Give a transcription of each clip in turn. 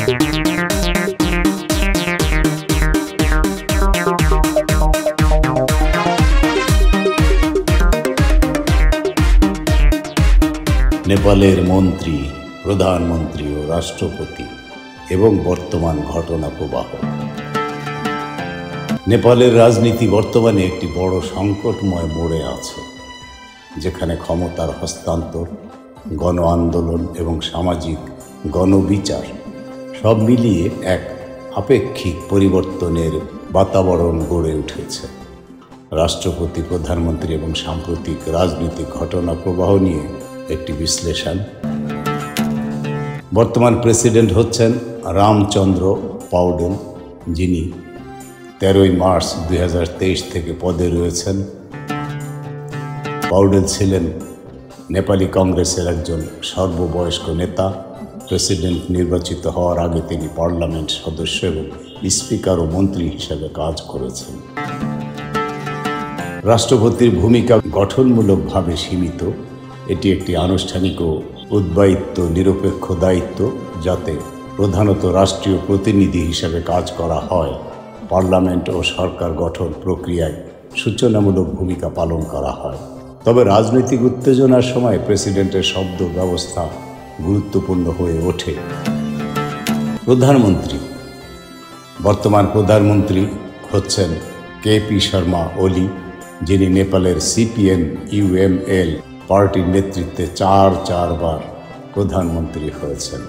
নেপালের মন্ত্রী, প্রধানমন্ত্রী ও রাষ্ট্রপতি এবং বর্তমান ঘটনা প্রবাহ। নেপালের রাজনীতি বর্তমানে একটি বড় সংকটময় মোড়ে আছে, যেখানে ক্ষমতার হস্তান্তর, গণ আন্দোলন এবং সামাজিক গণবিচার সব মিলিয়ে এক আপেক্ষিক পরিবর্তনের বাতাবরণ গড়ে উঠেছে। রাষ্ট্রপতি, প্রধানমন্ত্রী এবং সাম্প্রতিক রাজনৈতিক ঘটনা প্রবাহ নিয়ে একটি বিশ্লেষণ। বর্তমান প্রেসিডেন্ট হচ্ছেন রামচন্দ্র পাউডেল, যিনি 13 মার্চ 2023 থেকে পদে রয়েছেন। পাউডেল ছিলেন নেপালি কংগ্রেসের একজন সর্ববয়স্ক নেতা। প্রেসিডেন্ট নির্বাচিত হওয়ার আগে তিনি পার্লামেন্ট সদস্য এবং স্পিকার ও মন্ত্রী হিসেবে কাজ করেছেন। রাষ্ট্রপতির ভূমিকা গঠনমূলকভাবে সীমিত। এটি একটি আনুষ্ঠানিক ও উদ্বায়িত নিরপেক্ষ দায়িত্ব, যাতে প্রধানত রাষ্ট্রীয় প্রতিনিধি হিসেবে কাজ করা হয়। পার্লামেন্ট ও সরকার গঠন প্রক্রিয়ায় সূচনামূলক ভূমিকা পালন করা হয়। তবে রাজনৈতিক উত্তেজনার সময় প্রেসিডেন্টের শব্দ ব্যবস্থা গুরুত্বপূর্ণ হয়ে ওঠে। প্রধানমন্ত্রী, বর্তমান প্রধানমন্ত্রী হচ্ছেন কেপি শর্মা ওলি, যিনি নেপালের CPM-UML পার্টির নেতৃত্বে চারবার প্রধানমন্ত্রী হয়েছেন।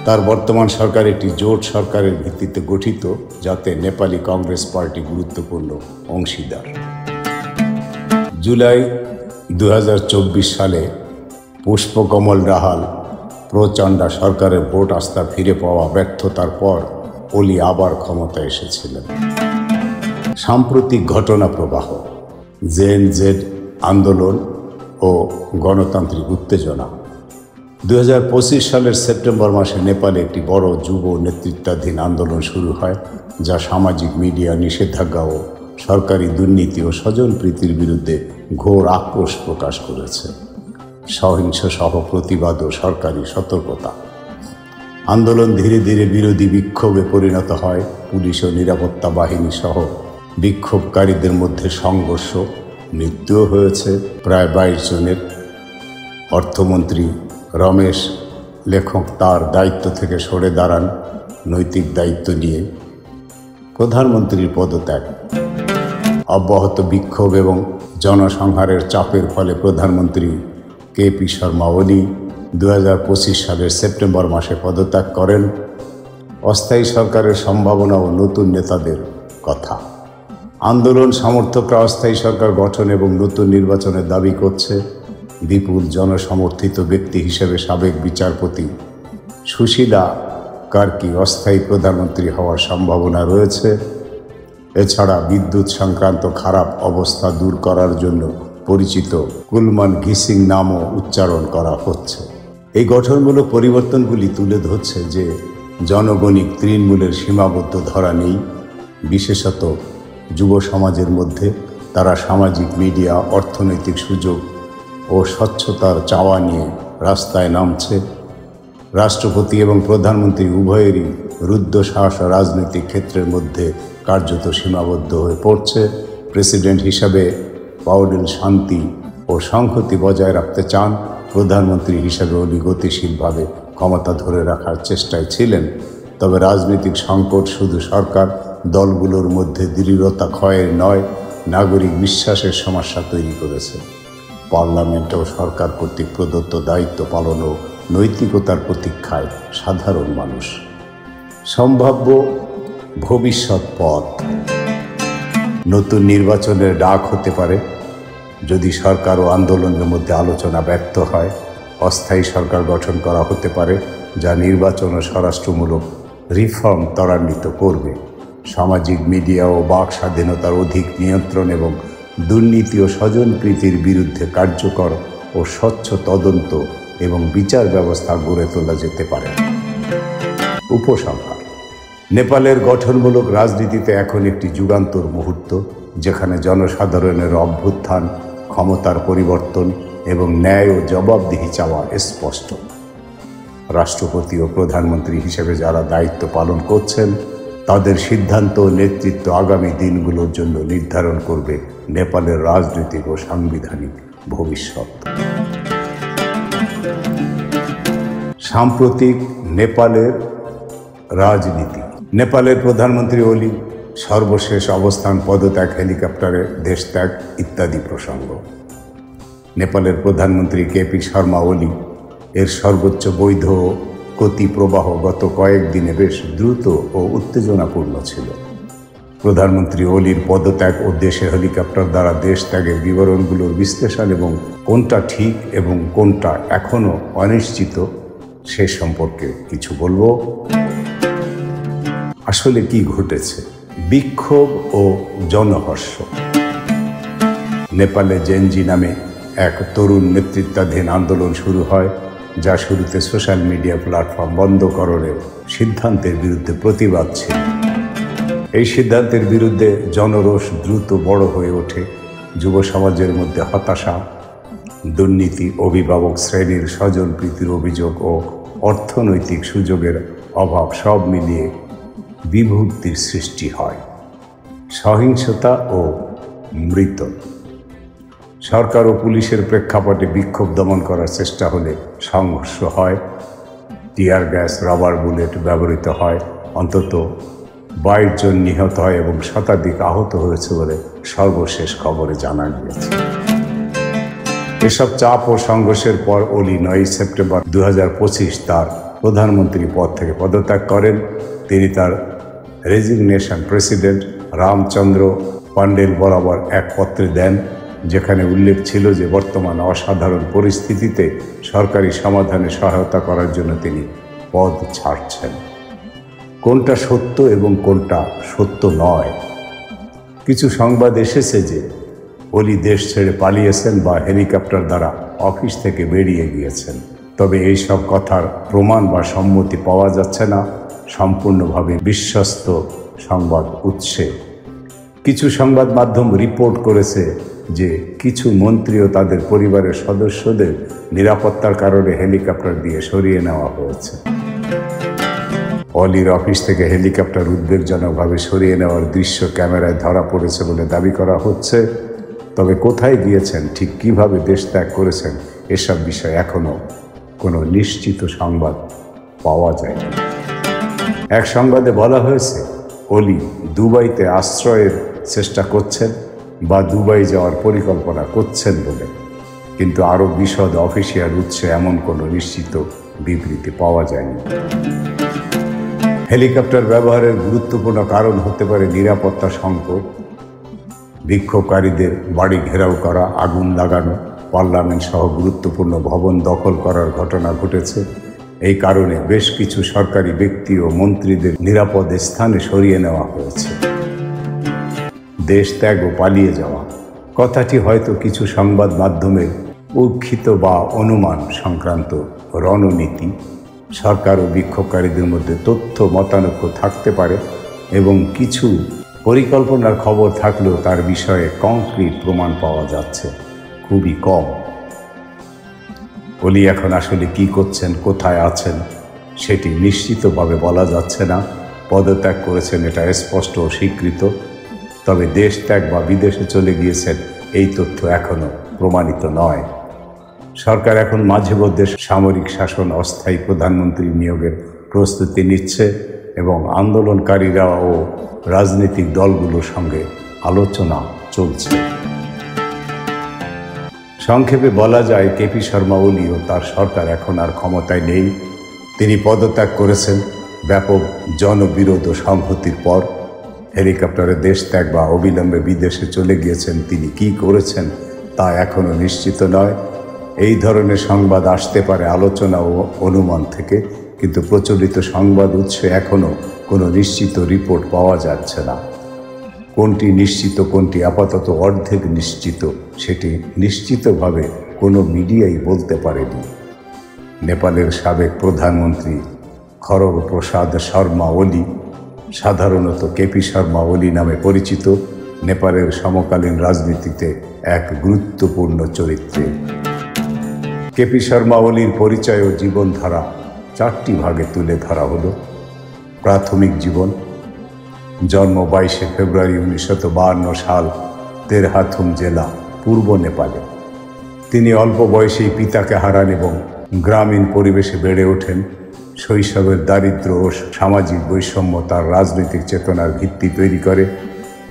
তার বর্তমান সরকার একটি জোট সরকারের ভিত্তিতে গঠিত, যাতে নেপালি কংগ্রেস পার্টি গুরুত্বপূর্ণ অংশীদার। জুলাই 2024 সালে পুষ্পকমল দাহাল প্রচণ্ডা সরকারের ভোট আস্থা ফিরে পাওয়া ব্যর্থতার পর ওলি আবার ক্ষমতায় এসেছিলেন। সাম্প্রতিক ঘটনা প্রবাহ, ZNZ আন্দোলন ও গণতান্ত্রিক উত্তেজনা। 2025 সালের সেপ্টেম্বর মাসে নেপালে একটি বড় যুব নেতৃত্বাধীন আন্দোলন শুরু হয়, যা সামাজিক মিডিয়া নিষেধাজ্ঞা ও সরকারি দুর্নীতি ও স্বজনপ্রীতির বিরুদ্ধে ঘোর আক্রোশ প্রকাশ করেছে। সহিংস সহ প্রতিবাদ ও সরকারি সতর্কতা। আন্দোলন ধীরে ধীরে বিরোধী বিক্ষোভে পরিণত হয়। পুলিশ ও নিরাপত্তা বাহিনী সহ বিক্ষোভকারীদের মধ্যে সংঘর্ষ, মৃত্যুও হয়েছে প্রায় 22 জনের। অর্থমন্ত্রী রমেশ লেখক তার দায়িত্ব থেকে সরে দাঁড়ান নৈতিক দায়িত্ব নিয়ে। প্রধানমন্ত্রীর পদত্যাগ। অব্যাহত বিক্ষোভ এবং জনসংহারের চাপের ফলে প্রধানমন্ত্রী কেপি শর্মা ওলি 2025 সালের সেপ্টেম্বর মাসে পদত্যাগ করেন। অস্থায়ী সরকারের সম্ভাবনা ও নতুন নেতাদের কথা। আন্দোলন সমর্থকরা অস্থায়ী সরকার গঠন এবং নতুন নির্বাচনের দাবি করছে। বিপুল জনসমর্থিত ব্যক্তি হিসেবে সাবেক বিচারপতি সুশীলা কার্কি অস্থায়ী প্রধানমন্ত্রী হওয়ার সম্ভাবনা রয়েছে। এছাড়া বিদ্যুৎ সংক্রান্ত খারাপ অবস্থা দূর করার জন্য পরিচিত কুলমান ঘিসিং নামও উচ্চারণ করা হচ্ছে। এই গঠনমূলক পরিবর্তনগুলি তুলে ধরছে যে জনগণিক তৃণমূলের সীমাবদ্ধ ধরা নেই, বিশেষত যুব সমাজের মধ্যে। তারা সামাজিক মিডিয়া, অর্থনৈতিক সুযোগ ও স্বচ্ছতার চাওয়া নিয়ে রাস্তায় নামছে। রাষ্ট্রপতি এবং প্রধানমন্ত্রী উভয়েরই রুদ্ধশ্বাস রাজনৈতিক ক্ষেত্রের মধ্যে কার্যত সীমাবদ্ধ হয়ে পড়ছে। প্রেসিডেন্ট হিসাবে পাউডেল শান্তি ও সংহতি বজায় রাখতে চান। প্রধানমন্ত্রী হিসাবে উনি গতিশীলভাবে ক্ষমতা ধরে রাখার চেষ্টায় ছিলেন। তবে রাজনৈতিক সংকট শুধু সরকার দলগুলোর মধ্যে দৃঢ়তা ক্ষয়ের নয়, নাগরিক বিশ্বাসের সমস্যা তৈরি করেছে। পার্লামেন্ট ও সরকার কর্তৃক প্রদত্ত দায়িত্ব পালন ও নৈতিকতার প্রতীক্ষায় সাধারণ মানুষ। সম্ভাব্য ভবিষ্যৎ পথ। নতুন নির্বাচনের ডাক হতে পারে যদি সরকার ও আন্দোলনের মধ্যে আলোচনা ব্যর্থ হয়। অস্থায়ী সরকার গঠন করা হতে পারে, যা নির্বাচন ও স্বরাষ্ট্রমূলক রিফর্ম ত্বরান্বিত করবে। সামাজিক মিডিয়া ও বাক স্বাধীনতার অধিক নিয়ন্ত্রণ এবং দুর্নীতি ও স্বজনপ্রীতির বিরুদ্ধে কার্যকর ও স্বচ্ছ তদন্ত এবং বিচার ব্যবস্থা গড়ে তোলা যেতে পারে। উপসংহার। নেপালের গঠনমূলক রাজনীতিতে এখন একটি যুগান্তর মুহূর্ত, যেখানে জনসাধারণের অভ্যুত্থান, ক্ষমতার পরিবর্তন এবং ন্যায় ও জবাবদিহি চাওয়া স্পষ্ট। রাষ্ট্রপতি ও প্রধানমন্ত্রী হিসেবে যারা দায়িত্ব পালন করছেন তাদের সিদ্ধান্ত ও নেতৃত্ব আগামী দিনগুলোর জন্য নির্ধারণ করবে নেপালের রাজনৈতিক ও সাংবিধানিক ভবিষ্যৎ। সাম্প্রতিক নেপালের রাজনীতি। নেপালের প্রধানমন্ত্রী ওলি সর্বশেষ অবস্থান, পদত্যাগ, হেলিকপ্টারে দেশত্যাগ ইত্যাদি প্রসঙ্গ। নেপালের প্রধানমন্ত্রী কেপি শর্মা ওলি এর সর্বোচ্চ বৈধ গতি প্রবাহ গত কয়েকদিনে বেশ দ্রুত ও উত্তেজনাপূর্ণ ছিল। প্রধানমন্ত্রী ওলির পদত্যাগ ও দেশে হেলিকপ্টার দ্বারা দেশ ত্যাগের বিবরণগুলোর বিশ্লেষণ এবং কোনটা ঠিক এবং কোনটা এখনও অনিশ্চিত সে সম্পর্কে কিছু বলবো। আসলে কি ঘটেছে? বিক্ষোভ ও জনহর্ষ। নেপালে জেনজি নামে এক তরুণ নেতৃত্বাধীন আন্দোলন শুরু হয়, যা শুরুতে সোশ্যাল মিডিয়া প্ল্যাটফর্ম বন্ধ করার সিদ্ধান্তের বিরুদ্ধে প্রতিবাদ ছিল। এই সিদ্ধান্তের বিরুদ্ধে জনরোষ দ্রুত বড় হয়ে ওঠে। যুব সমাজের মধ্যে হতাশা, দুর্নীতি, অভিভাবক শ্রেণীর স্বজনপ্রীতির অভিযোগ ও অর্থনৈতিক সুযোগের অভাব সব মিলিয়ে বিভক্তির সৃষ্টি হয়। সহিংসতা ও মৃত। সরকার ও পুলিশের প্রেক্ষাপটে বিক্ষোভ দমন করার চেষ্টা হলে সংঘর্ষ হয়, টিয়ার গ্যাস, রাবার বুলেট ব্যবহৃত হয়, অন্তত 22 জন নিহত হয় এবং শতাধিক আহত হয়েছে বলে সর্বশেষ খবরে জানা গিয়েছে। এসব চাপ ও সংঘর্ষের পর ওলি 9 সেপ্টেম্বর 2025 তার প্রধানমন্ত্রী পদ থেকে পদত্যাগ করেন। তিনি তার রেজিগনেশন প্রেসিডেন্ট রামচন্দ্র পান্ডেল বরাবর এক পত্রে দেন, যেখানে উল্লেখ ছিল যে বর্তমান অসাধারণ পরিস্থিতিতে সরকারি সমাধানে সহায়তা করার জন্য তিনি পদ ছাড়ছেন। কোনটা সত্য এবং কোনটা সত্য নয়? কিছু সংবাদ এসেছে যে ওলি দেশ ছেড়ে পালিয়েছেন বা হেলিকপ্টার দ্বারা অফিস থেকে বেরিয়ে গিয়েছেন, তবে এই সব কথার প্রমাণ বা সম্মতি পাওয়া যাচ্ছে না সম্পূর্ণভাবে বিশ্বস্ত সংবাদ উৎসে। কিছু সংবাদ মাধ্যম রিপোর্ট করেছে যে কিছু মন্ত্রী ও তাদের পরিবারের সদস্যদের নিরাপত্তার কারণে হেলিকপ্টার দিয়ে সরিয়ে নেওয়া হয়েছে। অলির অফিস থেকে হেলিকপ্টার উদ্বেগজনকভাবে সরিয়ে নেওয়ার দৃশ্য ক্যামেরায় ধরা পড়েছে বলে দাবি করা হচ্ছে, তবে কোথায় গিয়েছেন, ঠিক কিভাবে দেশ ত্যাগ করেছেন, এসব বিষয়ে এখনও কোনো নিশ্চিত সংবাদ পাওয়া যায়নি। এক সংবাদে বলা হয়েছে ওলি দুবাইতে আশ্রয়ের চেষ্টা করছেন বা দুবাই যাওয়ার পরিকল্পনা করছেন বলে, কিন্তু আরও বিশদ অফিসিয়াল উৎসে এমন কোনো নিশ্চিত বিবৃতি পাওয়া যায়নি। হেলিকপ্টার ব্যবহারের গুরুত্বপূর্ণ কারণ হতে পারে নিরাপত্তা সংকট, বিক্ষোভকারীদের বাড়ি ঘেরাও করা, আগুন লাগানো, পার্লামেন্ট সহ গুরুত্বপূর্ণ ভবন দখল করার ঘটনা ঘটেছে। এই কারণে বেশ কিছু সরকারি ব্যক্তি ও মন্ত্রীদের নিরাপদ স্থানে সরিয়ে নেওয়া হয়েছে। দেশ ত্যাগ ও পালিয়ে যাওয়া কথাটি হয়তো কিছু সংবাদ মাধ্যমের উৎক্ষিপ্ত বা অনুমান সংক্রান্ত রণনীতি। সরকার ও বিক্ষোভকারীদের মধ্যে তথ্য মতানৈক্য থাকতে পারে এবং কিছু পরিকল্পনার খবর থাকলেও তার বিষয়ে কংক্রিট প্রমাণ পাওয়া যাচ্ছে খুবই কম। ওলি এখন আসলে কি করছেন, কোথায় আছেন, সেটি নিশ্চিতভাবে বলা যাচ্ছে না। পদত্যাগ করেছেন এটা স্পষ্ট ও স্বীকৃত, তবে দেশ ত্যাগ বা বিদেশে চলে গিয়েছেন এই তথ্য এখনও প্রমাণিত নয়। সরকার এখন মাঝে মধ্যে সামরিক শাসন, অস্থায়ী প্রধানমন্ত্রী নিয়োগের প্রস্তুতি নিচ্ছে এবং আন্দোলনকারীরা ও রাজনৈতিক দলগুলোর সঙ্গে আলোচনা চলছে। সংক্ষেপে বলা যায়, কেপি শর্মা ওলি ও তার সরকার এখন আর ক্ষমতায় নেই। তিনি পদত্যাগ করেছেন ব্যাপক জনবিরোধ ও সংহতির পর। হেলিকপ্টারে দেশ ত্যাগ বা অবিলম্বে বিদেশে চলে গিয়েছেন, তিনি কি করেছেন তা এখনও নিশ্চিত নয়। এই ধরনের সংবাদ আসতে পারে আলোচনা ও অনুমান থেকে, কিন্তু প্রচলিত সংবাদ উৎসে এখনও কোনো নিশ্চিত রিপোর্ট পাওয়া যাচ্ছে না। কোনটি নিশ্চিত, কোনটি আপাতত অর্ধেক নিশ্চিত, সেটি নিশ্চিতভাবে কোনো মিডিয়াই বলতে পারেনি। নেপালের সাবেক প্রধানমন্ত্রী খড়গ প্রসাদ শর্মা ওলি, সাধারণত কেপি শর্মা ওলি নামে পরিচিত, নেপালের সমকালীন রাজনীতিতে এক গুরুত্বপূর্ণ চরিত্র। কেপি শর্মা ওলির পরিচয় ও জীবনধারা 4টি ভাগে তুলে ধরা হলো। প্রাথমিক জীবন। জন্ম 22 ফেব্রুয়ারি 1952 সাল তেরহাথুম জেলা, পূর্ব নেপালে। তিনি অল্প বয়সেই পিতাকে হারান এবং গ্রামীণ পরিবেশে বেড়ে ওঠেন। শৈশবের দারিদ্র্য ও সামাজিক বৈষম্য তার রাজনৈতিক চেতনার ভিত্তি তৈরি করে।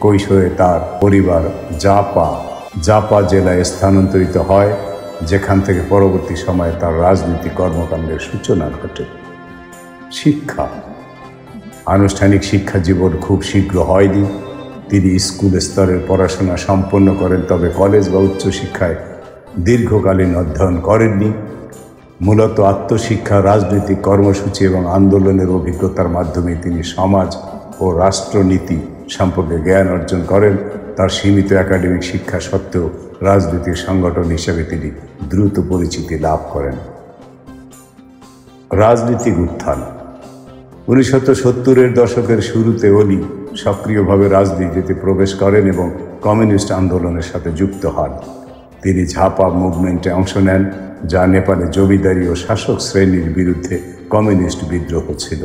কৈশোরে তার পরিবার জাপা জেলায় স্থানান্তরিত হয়, যেখান থেকে পরবর্তী সময়ে তার রাজনৈতিক কর্মকাণ্ডের সূচনা ঘটে। শিক্ষা। আনুষ্ঠানিক শিক্ষা জীবন খুব শীঘ্র হয়নি। তিনি স্কুল স্তরের পড়াশোনা সম্পন্ন করেন, তবে কলেজ বা উচ্চশিক্ষায় দীর্ঘকালীন অধ্যয়ন করেননি। মূলত আত্মশিক্ষা, রাজনৈতিক কর্মসূচি এবং আন্দোলনের অভিজ্ঞতার মাধ্যমে তিনি সমাজ ও রাষ্ট্রনীতি সম্পর্কে জ্ঞান অর্জন করেন। তার সীমিত একাডেমিক শিক্ষা সত্ত্বেও রাজনৈতিক সংগঠন হিসেবে তিনি দ্রুত পরিচিতি লাভ করেন। রাজনৈতিক উত্থান। 1970-এর দশকের শুরুতে ওলি সক্রিয়ভাবে রাজনীতিতে প্রবেশ করেন এবং কমিউনিস্ট আন্দোলনের সাথে যুক্ত হন। তিনি ঝাপা মুভমেন্টে অংশ নেন, যা নেপালে জমিদারি ও শাসক শ্রেণীর বিরুদ্ধে কমিউনিস্ট বিদ্রোহ ছিল।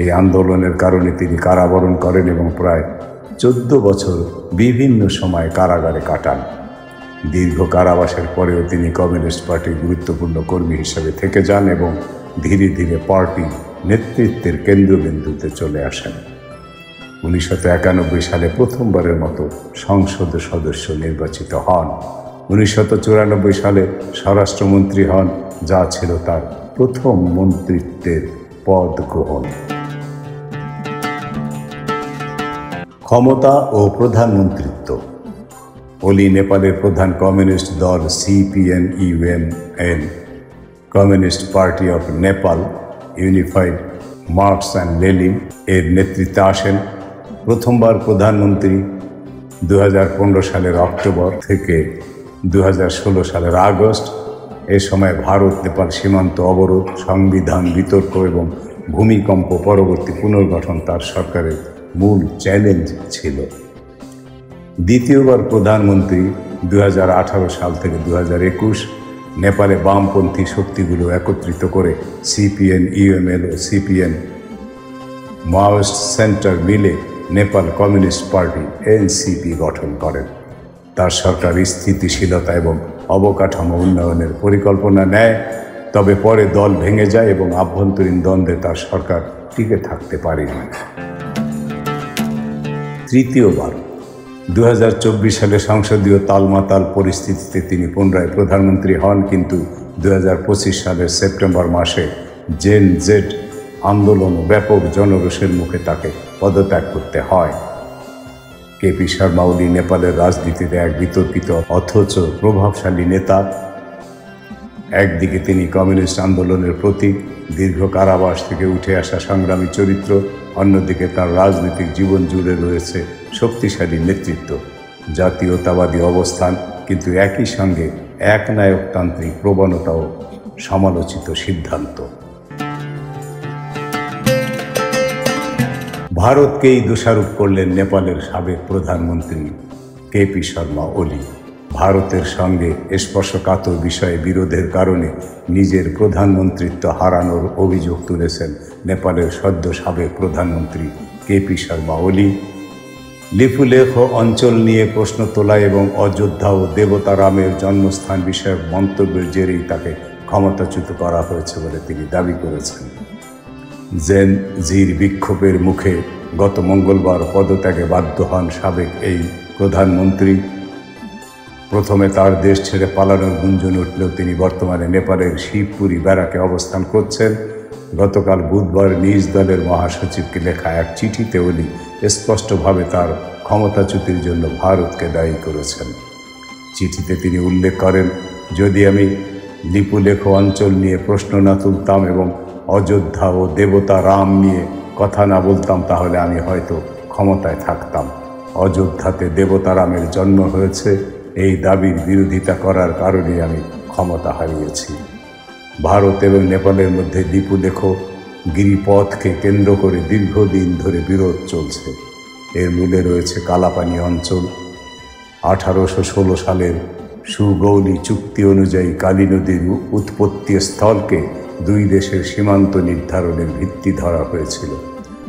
এই আন্দোলনের কারণে তিনি কারাবরণ করেন এবং প্রায় 14 বছর বিভিন্ন সময়ে কারাগারে কাটান। দীর্ঘ কারাবাসের পরেও তিনি কমিউনিস্ট পার্টির গুরুত্বপূর্ণ কর্মী হিসেবে থেকে যান এবং ধীরে ধীরে পার্টি নেতৃত্বের কেন্দ্রবিন্দুতে চলে আসেন। 1991 সালে প্রথমবারের মতো সংসদ সদস্য নির্বাচিত হন। 1994 সালে স্বরাষ্ট্রমন্ত্রী হন, যা ছিল তার প্রথম মন্ত্রিত্বের পদ গ্রহণ। ক্ষমতা ও প্রধানমন্ত্রিত্ব। ওলি নেপালের প্রধান কমিউনিস্ট দল CPN-UMN, communist party of Nepal, unified marks and Lenin এর নেতৃত্বে আসেন। প্রথমবার প্রধানমন্ত্রী 2015 সালের অক্টোবর থেকে 2016 সালের আগস্ট। এ সময় ভারত নেপাল সীমান্ত অবরোধ, সংবিধান বিতর্ক এবং ভূমিকম্প পরবর্তী পুনর্গঠন তার সরকারের মূল চ্যালেঞ্জ ছিল। দ্বিতীয়বার প্রধানমন্ত্রী 2018 সাল থেকে 2021 নেপালে বামপন্থী শক্তিগুলো একত্রিত করে CPN-UML ও CPN মাওয়িস্ট সেন্টার মিলে নেপাল কমিউনিস্ট পার্টি NCP গঠন করেন। তার সরকার স্থিতিশীলতা এবং অবকাঠামো উন্নয়নের পরিকল্পনা নেয়, তবে পরে দল ভেঙে যায় এবং আভ্যন্তরীণ দ্বন্দ্বে তার সরকার টিকে থাকতে পারেনি। তৃতীয়বার 2024 সালে সংসদীয় তালমাতাল পরিস্থিতিতে তিনি পুনরায় প্রধানমন্ত্রী হন, কিন্তু 2025 সালের সেপ্টেম্বর মাসে জেন জেড আন্দোলন ও ব্যাপক জনরোষের মুখে তাকে পদত্যাগ করতে হয়। কেপি শর্মা ওলি নেপালের রাজনীতিতে এক বিতর্কিত অথচ প্রভাবশালী নেতা। একদিকে তিনি কমিউনিস্ট আন্দোলনের প্রতীক, দীর্ঘ কারাবাস থেকে উঠে আসা সংগ্রামী চরিত্র, অন্যদিকে তার রাজনৈতিক জীবন জুড়ে রয়েছে শক্তিশালী নেতৃত্ব, জাতীয়তাবাদী অবস্থান, কিন্তু একই সঙ্গে একনায়কতান্ত্রিক প্রবণতা ও সমালোচিত সিদ্ধান্ত। ভারতকেই দোষারোপ করলেন নেপালের সাবেক প্রধানমন্ত্রী কেপি শর্মা ওলি। ভারতের সঙ্গে স্পর্শকাতর বিষয়ে বিরোধের কারণে নিজের প্রধানমন্ত্রিত্ব হারানোর অভিযোগ তুলেছেন নেপালের সদ্য সাবেক প্রধানমন্ত্রী কেপি শর্মা ওলি। লিপুলেখ অঞ্চল নিয়ে প্রশ্ন তোলা এবং অযোধ্যা ও দেবতা রামের জন্মস্থান বিষয়ক মন্তব্যের জেরেই তাকে ক্ষমতাচ্যুত করা হয়েছে বলে তিনি দাবি করেছেন। জেন জির বিক্ষোভের মুখে গত মঙ্গলবার পদত্যাগে বাধ্য হন সাবেক এই প্রধানমন্ত্রী। প্রথমে তার দেশ ছেড়ে পালানোর গুঞ্জন উঠলেও তিনি বর্তমানে নেপালের শিবপুরি ব্যারাকে অবস্থান করছেন। গতকাল বুধবার নিজ দলের মহাসচিবকে লেখা এক চিঠিতে ওলি স্পষ্টভাবে তার ক্ষমতাচ্যুতির জন্য ভারতকে দায়ী করেছেন। চিঠিতে তিনি উল্লেখ করেন, যদি আমি লিপুলেখ অঞ্চল নিয়ে প্রশ্ন না তুলতাম এবং অযোধ্যা ও দেবতা রাম নিয়ে কথা না বলতাম, তাহলে আমি হয়তো ক্ষমতায় থাকতাম। অযোধ্যাতে দেবতা রামের জন্ম হয়েছে, এই দাবির বিরোধিতা করার কারণে আমি ক্ষমতা হারিয়েছি। ভারত এবং নেপালের মধ্যে লিপুলেখ গিরিপথকে কেন্দ্র করে দীর্ঘদিন ধরে বিরোধ চলছে। এর মূলে রয়েছে কালাপানি অঞ্চল। 1816 সালের সুগৌলি চুক্তি অনুযায়ী কালী নদীর উৎপত্তি স্থলকে দুই দেশের সীমান্ত নির্ধারণের ভিত্তি ধরা হয়েছিল।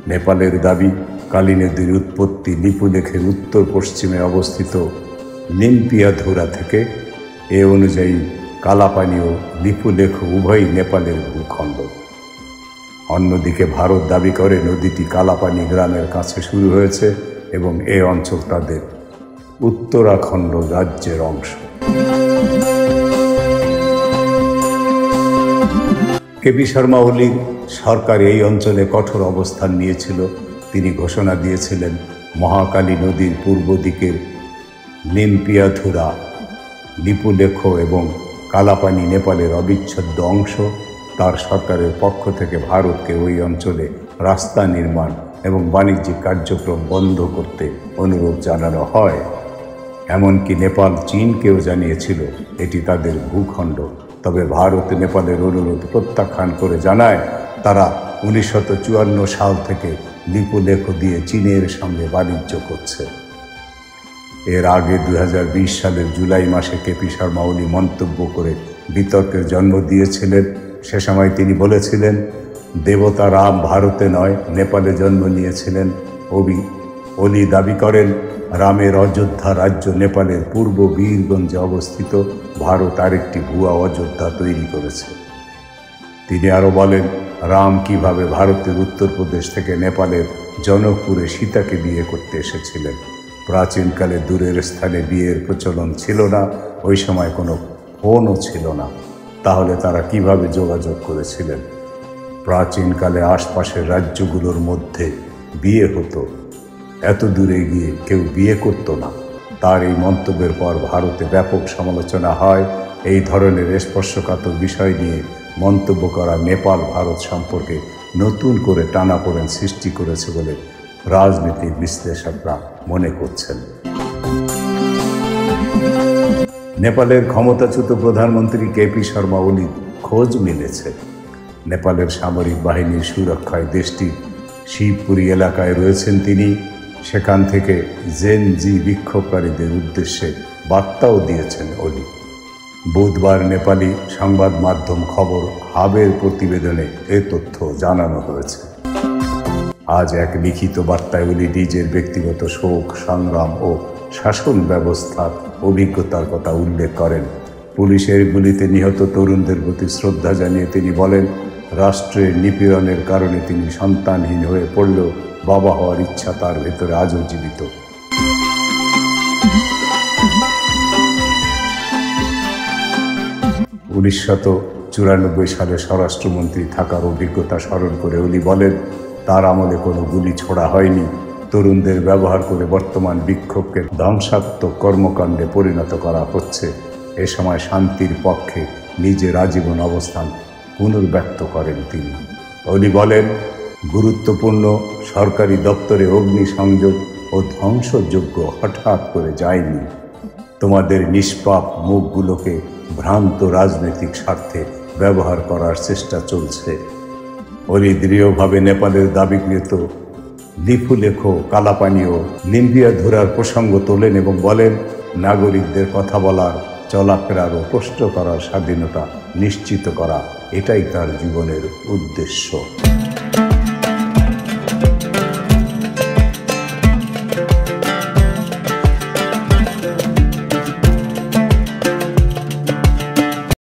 নেপালের দাবি, কালী নদীর উৎপত্তি লিপুলেখের উত্তর পশ্চিমে অবস্থিত লিম্পিয়াধুরা থেকে। এ অনুযায়ী কালাপানি ও লিপুলেখ উভয়ই নেপালের ভূখণ্ড। অন্যদিকে ভারত দাবি করে নদীটি কালাপানি গ্রামের কাছে শুরু হয়েছে এবং এ অঞ্চল তাদের উত্তরাখণ্ড রাজ্যের অংশ। কেপি শর্মা ওলির সরকার এই অঞ্চলে কঠোর অবস্থান নিয়েছিল। তিনি ঘোষণা দিয়েছিলেন, মহাকালী নদীর পূর্ব দিকের লিম্পিয়াধুরা, লিপুলেখ এবং কালাপানি নেপালের অবিচ্ছেদ্য অংশ। তার সরকারের পক্ষ থেকে ভারতকে ওই অঞ্চলে রাস্তা নির্মাণ এবং বাণিজ্যিক কার্যক্রম বন্ধ করতে অনুরোধ জানানো হয়। এমনকি নেপাল চীনকেও জানিয়েছিল এটি তাদের ভূখণ্ড। তবে ভারত নেপালের অনুরোধ প্রত্যাখ্যান করে জানায়, তারা 1954 সাল থেকে লিপুলেখ দিয়ে চীনের সঙ্গে বাণিজ্য করছে। এর আগে 2020 সালের জুলাই মাসে কেপি শর্মা ওলি মন্তব্য করে বিতর্কের জন্ম দিয়েছিলেন। সে সময় তিনি বলেছিলেন, দেবতা রাম ভারতে নয়, নেপালে জন্ম নিয়েছিলেন। ওলি দাবি করেন, রামের অযোধ্যা রাজ্য নেপালের পূর্ব বীরগঞ্জে অবস্থিত। ভারত আরেকটি ভুয়া অযোধ্যা তৈরি করেছে। তিনি আরও বলেন, রাম কিভাবে ভারতের উত্তরপ্রদেশ থেকে নেপালের জনকপুরে সীতাকে বিয়ে করতে এসেছিলেন। প্রাচীনকালে দূরের স্থানে বিয়ের প্রচলন ছিল না, ওই সময় কোনো ফোনও ছিল না। তাহলে তারা কিভাবে যোগাযোগ করেছিলেন? প্রাচীনকালে আশপাশের রাজ্যগুলোর মধ্যে বিয়ে হতো, এত দূরে গিয়ে কেউ বিয়ে করত না। তার এই মন্তব্যের পর ভারতে ব্যাপক সমালোচনা হয়। এই ধরনের স্পর্শকাতর বিষয় নিয়ে মন্তব্য করা নেপাল ভারত সম্পর্কে নতুন করে টানাপোড়েন সৃষ্টি করেছে বলে রাজনৈতিক বিশ্লেষকরা মনে করছেন। নেপালের ক্ষমতাচ্যুত প্রধানমন্ত্রী কেপি শর্মা ওলির খোঁজ মিলেছে। নেপালের সামরিক বাহিনীর সুরক্ষায় দেশটির শিবপুরী এলাকায় রয়েছেন তিনি। সেখান থেকে জেন-জি বিক্ষোভকারীদের উদ্দেশ্যে বার্তাও দিয়েছেন ওলি। বুধবার নেপালি সংবাদ মাধ্যম খবর হাবের প্রতিবেদনে এ তথ্য জানানো হয়েছে। আজ এক লিখিত বার্তায় ওলি নিজের ব্যক্তিগত শোক, সংগ্রাম ও শাসন ব্যবস্থার অভিজ্ঞতার কথা উল্লেখ করেন। পুলিশের গুলিতে নিহত তরুণদের প্রতি শ্রদ্ধা জানিয়ে তিনি বলেন, রাষ্ট্রের নিপীড়নের কারণে তিনি সন্তানহীন হয়ে পড়লেও বাবা হওয়ার ইচ্ছা তার ভেতরে আজও জীবিত। 1994 সালে স্বরাষ্ট্রমন্ত্রী থাকার অভিজ্ঞতা স্মরণ করে ওলি বলেন, তার আমলে কোনো গুলি ছোড়া হয়নি। তরুণদের ব্যবহার করে বর্তমান বিক্ষোভকে ধ্বংসাত্মক কর্মকাণ্ডে পরিণত করা হচ্ছে। এ সময় শান্তির পক্ষে নিজের আজীবন অবস্থান পুনর্ব্যক্ত করেন তিনি। ওলি বলেন, গুরুত্বপূর্ণ সরকারি দপ্তরে অগ্নিসংযোগ ও ধ্বংসযজ্ঞ হঠাৎ করে যায়নি। তোমাদের নিষ্পাপ মুখগুলোকে ভ্রান্ত রাজনৈতিক স্বার্থে ব্যবহার করার চেষ্টা চলছে। ওলি দৃঢ়ভাবে নেপালের দাবিকৃত লিপুলেখ, কালাপানি ও লিম্পিয়াধুরার প্রসঙ্গ তোলেন এবং বলেন, নাগরিকদের কথা বলার, চলাফেরার ও প্রশ্ন করার স্বাধীনতা নিশ্চিত করা, এটাই তার জীবনের উদ্দেশ্য।